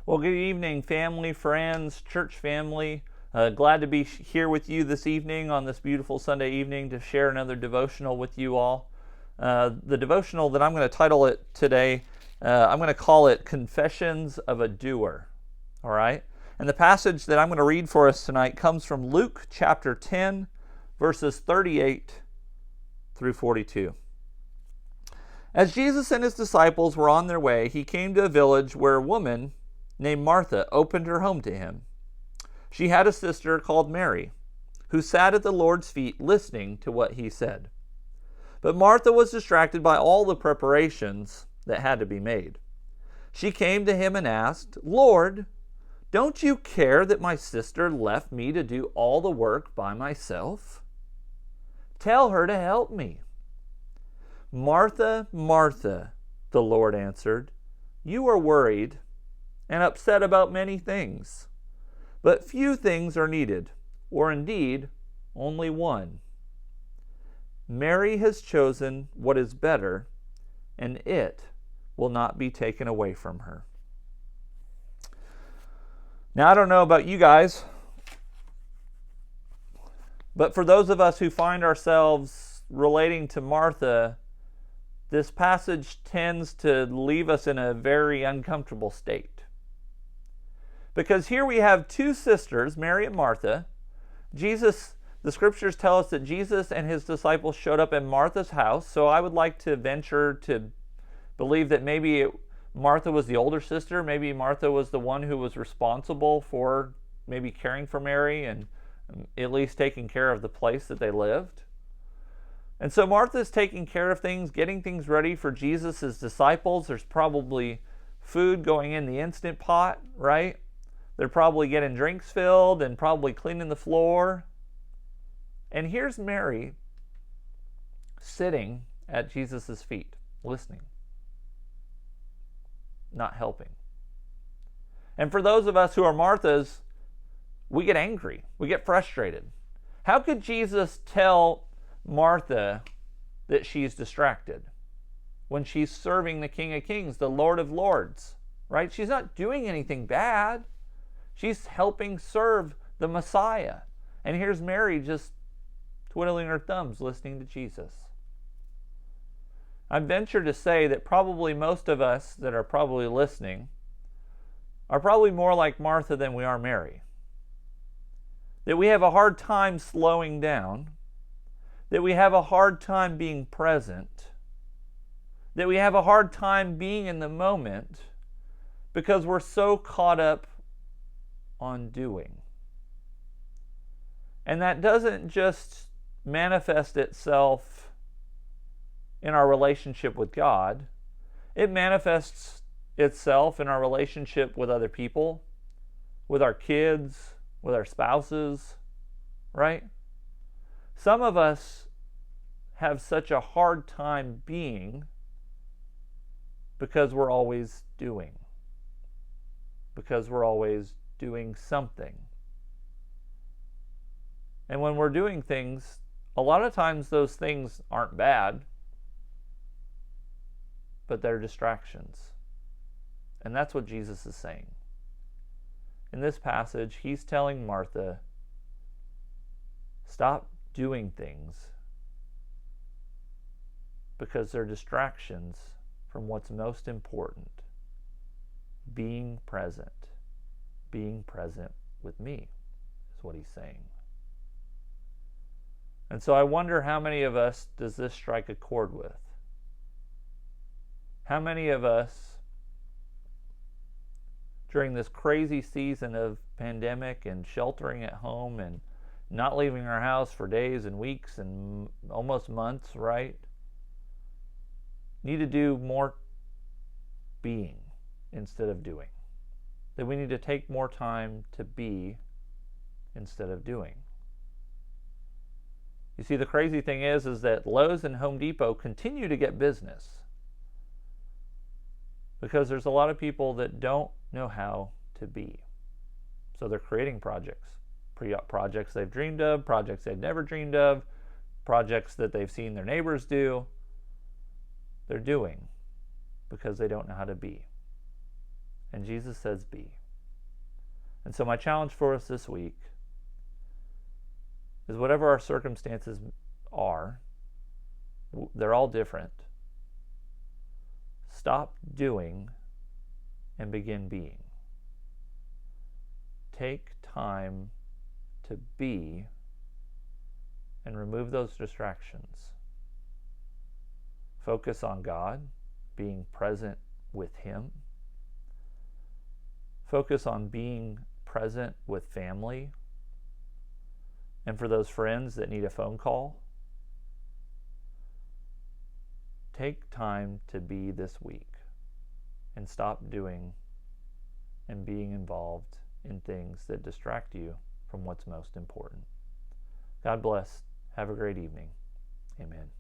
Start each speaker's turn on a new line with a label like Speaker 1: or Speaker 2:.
Speaker 1: Well, good evening, family, friends, church family. Glad to be here with you this evening on this beautiful Sunday evening to share another devotional with you all. The devotional that I'm going to title it today, I'm going to call it Confessions of a Doer. All right? And the passage that I'm going to read for us tonight comes from Luke chapter 10, verses 38 through 42. As Jesus and his disciples were on their way, he came to a village where a woman named Martha opened her home to him. She had a sister called Mary, who sat at the Lord's feet listening to what he said. But Martha was distracted by all the preparations that had to be made. She came to him and asked, "Lord, don't you care that my sister left me to do all the work by myself? Tell her to help me." "Martha, Martha," the Lord answered, "you are worried and upset about many things. But few things are needed, or indeed only one. Mary has chosen what is better, and it will not be taken away from her." Now, I don't know about you guys, but for those of us who find ourselves relating to Martha, this passage tends to leave us in a very uncomfortable state. Because here we have two sisters, Mary and Martha. The scriptures tell us that Jesus and his disciples showed up in Martha's house. So I would like to venture to believe that maybe Martha was the older sister. Maybe Martha was the one who was responsible for maybe caring for Mary and at least taking care of the place that they lived. And so Martha's taking care of things, getting things ready for Jesus' disciples. There's probably food going in the Instant Pot, right? They're probably getting drinks filled and probably cleaning the floor. And here's Mary sitting at Jesus' feet, listening, not helping. And for those of us who are Marthas, we get angry, we get frustrated. How could Jesus tell Martha that she's distracted when she's serving the King of Kings, the Lord of Lords, right? She's not doing anything bad. She's helping serve the Messiah. And here's Mary just twiddling her thumbs, listening to Jesus. I venture to say that probably most of us that are probably listening are probably more like Martha than we are Mary. That we have a hard time slowing down. That we have a hard time being present. That we have a hard time being in the moment because we're so caught up on doing. And that doesn't just manifest itself in our relationship with God. It manifests itself in our relationship with other people, with our kids, with our spouses, right? Some of us have such a hard time being because we're always doing. Because we're always doing something. And when we're doing things, a lot of times those things aren't bad, but they're distractions. And that's what Jesus is saying. In this passage, he's telling Martha, stop doing things because they're distractions from what's most important. Being present. Being present with me is what he's saying. And so I wonder how many of us does this strike a chord with? How many of us during this crazy season of pandemic and sheltering at home and not leaving our house for days and weeks and almost months, right? Need to do more being instead of doing. That we need to take more time to be instead of doing. You see, the crazy thing is that Lowe's and Home Depot continue to get business because there's a lot of people that don't know how to be. So they're creating projects they've dreamed of, projects they've never dreamed of, projects that they've seen their neighbors do. They're doing because they don't know how to be. And Jesus says be. And so my challenge for us this week is whatever our circumstances are, they're all different. Stop doing and begin being. Take time to be and remove those distractions. Focus on God, being present with Him. Focus on being present with family and for those friends that need a phone call. Take time to be this week and stop doing and being involved in things that distract you from what's most important. God bless. Have a great evening. Amen.